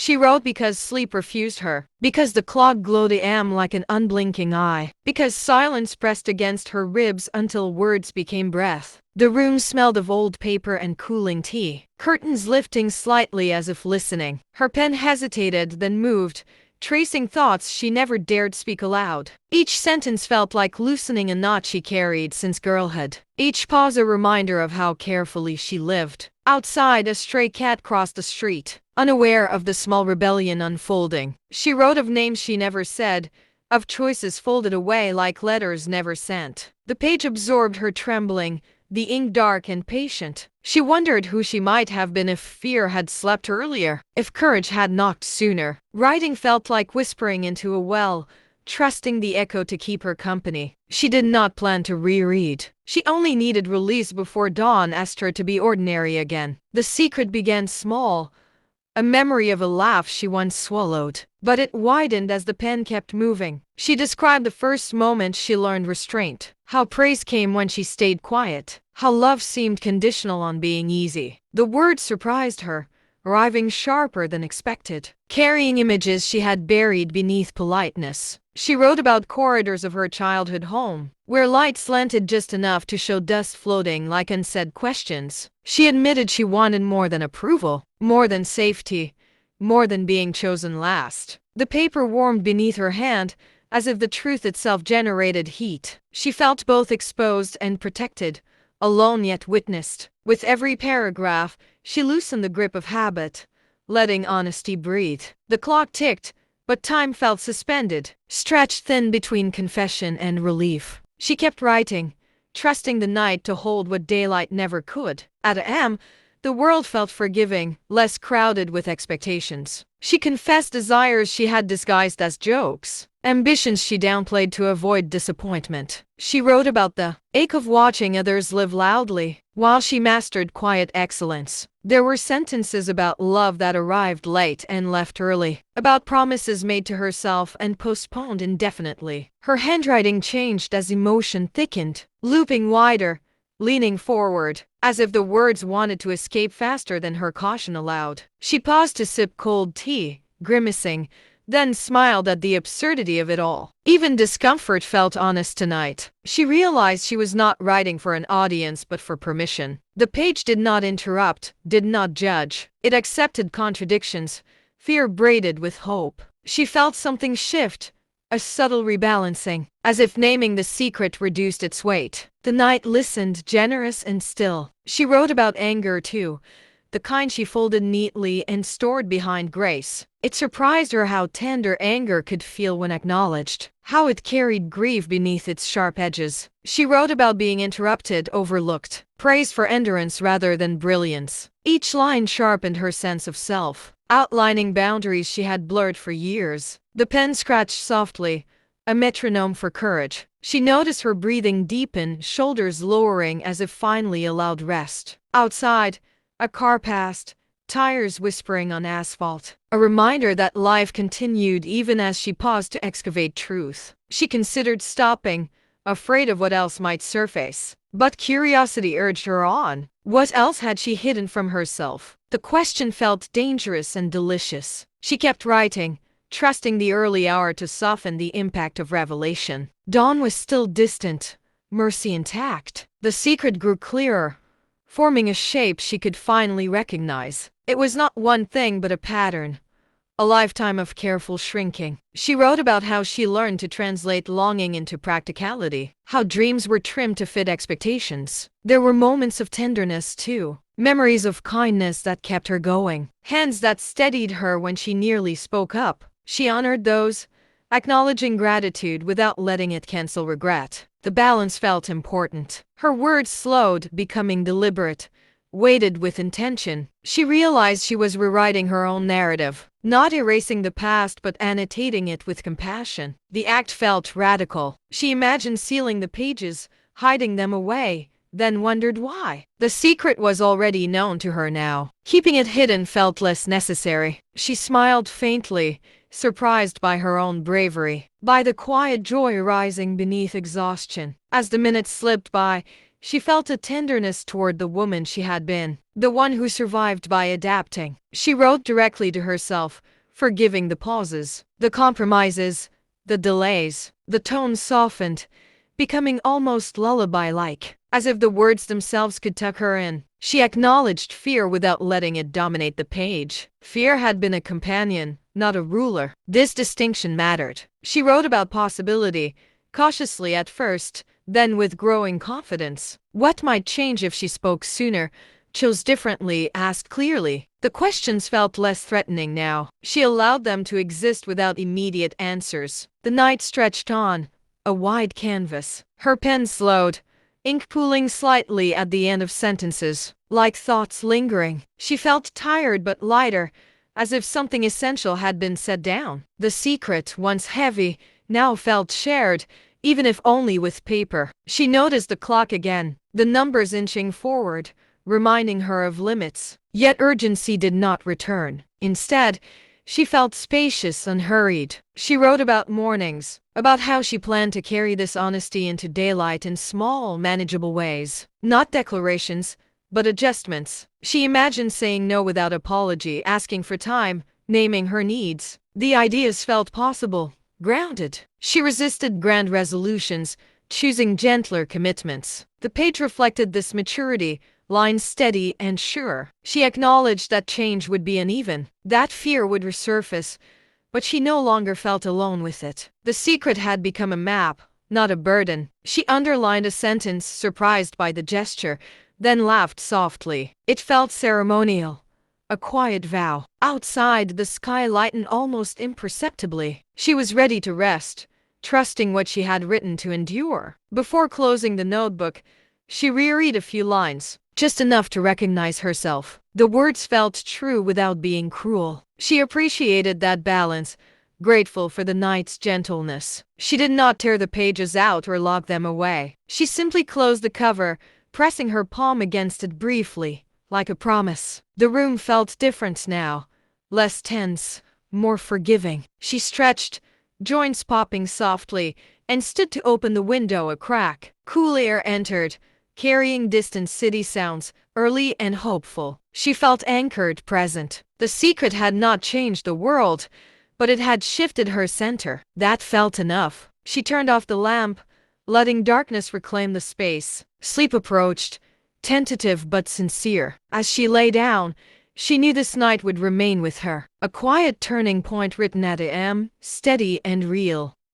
She wrote because sleep refused her, because the clock glowed like an unblinking eye, because silence pressed against her ribs until words became breath. The room smelled of old paper and cooling tea, curtains lifting slightly as if listening. Her pen hesitated, then moved, tracing thoughts she never dared speak aloud. Each sentence felt like loosening a knot she carried since girlhood. Each pause a reminder of how carefully she lived. Outside, a stray cat crossed the street, unaware of the small rebellion unfolding. She wrote of names she never said, of choices folded away like letters never sent. The page absorbed her trembling, the ink dark and patient. She wondered who she might have been if fear had slept earlier, if courage had knocked sooner. Writing felt like whispering into a well, trusting the echo to keep her company. She did not plan to reread. She only needed release before dawn asked her to be ordinary again. The secret began small, a memory of a laugh she once swallowed, but it widened as the pen kept moving. She described the first moment she learned restraint, how praise came when she stayed quiet, how love seemed conditional on being easy. The words surprised her, arriving sharper than expected, carrying images she had buried beneath politeness. She wrote about corridors of her childhood home, where light slanted just enough to show dust floating like unsaid questions. She admitted she wanted more than approval, more than safety, more than being chosen last. The paper warmed beneath her hand, as if the truth itself generated heat. She felt both exposed and protected, alone yet witnessed. With every paragraph, she loosened the grip of habit, letting honesty breathe. The clock ticked, but time felt suspended, stretched thin between confession and relief. She kept writing, trusting the night to hold what daylight never could. At a.m., the world felt forgiving, less crowded with expectations. She confessed desires she had disguised as jokes, ambitions she downplayed to avoid disappointment. She wrote about the ache of watching others live loudly, while she mastered quiet excellence. There were sentences about love that arrived late and left early, about promises made to herself and postponed indefinitely. Her handwriting changed as emotion thickened, looping wider, leaning forward, as if the words wanted to escape faster than her caution allowed. She paused to sip cold tea, grimacing, then smiled at the absurdity of it all. Even discomfort felt honest tonight. She realized she was not writing for an audience but for permission. The page did not interrupt, did not judge. It accepted contradictions, fear braided with hope. She felt something shift, a subtle rebalancing, as if naming the secret reduced its weight. The night listened, generous and still. She wrote about anger too, the kind she folded neatly and stored behind grace. It surprised her how tender anger could feel when acknowledged, how it carried grief beneath its sharp edges. She wrote about being interrupted, overlooked, praised for endurance rather than brilliance. Each line sharpened her sense of self, outlining boundaries she had blurred for years. The pen scratched softly, a metronome for courage. She noticed her breathing deepen, shoulders lowering as if finally allowed rest. Outside, a car passed, tires whispering on asphalt, a reminder that life continued even as she paused to excavate truth. She considered stopping, afraid of what else might surface. But curiosity urged her on. What else had she hidden from herself? The question felt dangerous and delicious. She kept writing, trusting the early hour to soften the impact of revelation. Dawn was still distant, mercy intact. The secret grew clearer, forming a shape she could finally recognize. It was not one thing but a pattern, a lifetime of careful shrinking. She wrote about how she learned to translate longing into practicality, how dreams were trimmed to fit expectations. There were moments of tenderness too, memories of kindness that kept her going, hands that steadied her when she nearly spoke up. She honored those, acknowledging gratitude without letting it cancel regret. The balance felt important. Her words slowed, becoming deliberate, weighted with intention. She realized she was rewriting her own narrative, not erasing the past but annotating it with compassion. The act felt radical. She imagined sealing the pages, hiding them away, then wondered why. The secret was already known to her now. Keeping it hidden felt less necessary. She smiled faintly, surprised by her own bravery, by the quiet joy rising beneath exhaustion. As the minutes slipped by, she felt a tenderness toward the woman she had been, the one who survived by adapting. She wrote directly to herself, forgiving the pauses, the compromises, the delays. The tone softened, becoming almost lullaby-like, as if the words themselves could tuck her in. She acknowledged fear without letting it dominate the page. Fear had been a companion, not a ruler. This distinction mattered. She wrote about possibility, cautiously at first, then with growing confidence. What might change if she spoke sooner, chose differently, asked clearly? The questions felt less threatening now. She allowed them to exist without immediate answers. The night stretched on, a wide canvas. Her pen slowed, ink pooling slightly at the end of sentences, like thoughts lingering. She felt tired but lighter, as if something essential had been set down. The secret, once heavy, now felt shared, even if only with paper. She noticed the clock again, the numbers inching forward, reminding her of limits. Yet urgency did not return. Instead, she felt spacious, unhurried. She wrote about mornings, about how she planned to carry this honesty into daylight in small, manageable ways. Not declarations, but adjustments. She imagined saying no without apology, asking for time, naming her needs. The ideas felt possible, grounded. She resisted grand resolutions, choosing gentler commitments. The page reflected this maturity, lines steady and sure. She acknowledged that change would be uneven, that fear would resurface, but she no longer felt alone with it. The secret had become a map, not a burden. She underlined a sentence, surprised by the gesture, then laughed softly. It felt ceremonial, a quiet vow. Outside, the sky lightened almost imperceptibly. She was ready to rest, trusting what she had written to endure. Before closing the notebook, she reread a few lines, just enough to recognize herself. The words felt true without being cruel. She appreciated that balance, grateful for the night's gentleness. She did not tear the pages out or lock them away. She simply closed the cover, pressing her palm against it briefly, like a promise. The room felt different now, less tense, more forgiving. She stretched, joints popping softly, and stood to open the window a crack. Cool air entered, carrying distant city sounds, early and hopeful. She felt anchored, present. The secret had not changed the world, but it had shifted her center. That felt enough. She turned off the lamp, letting darkness reclaim the space. Sleep approached, tentative but sincere. As she lay down, she knew this night would remain with her. A quiet turning point written at a.m., steady and real.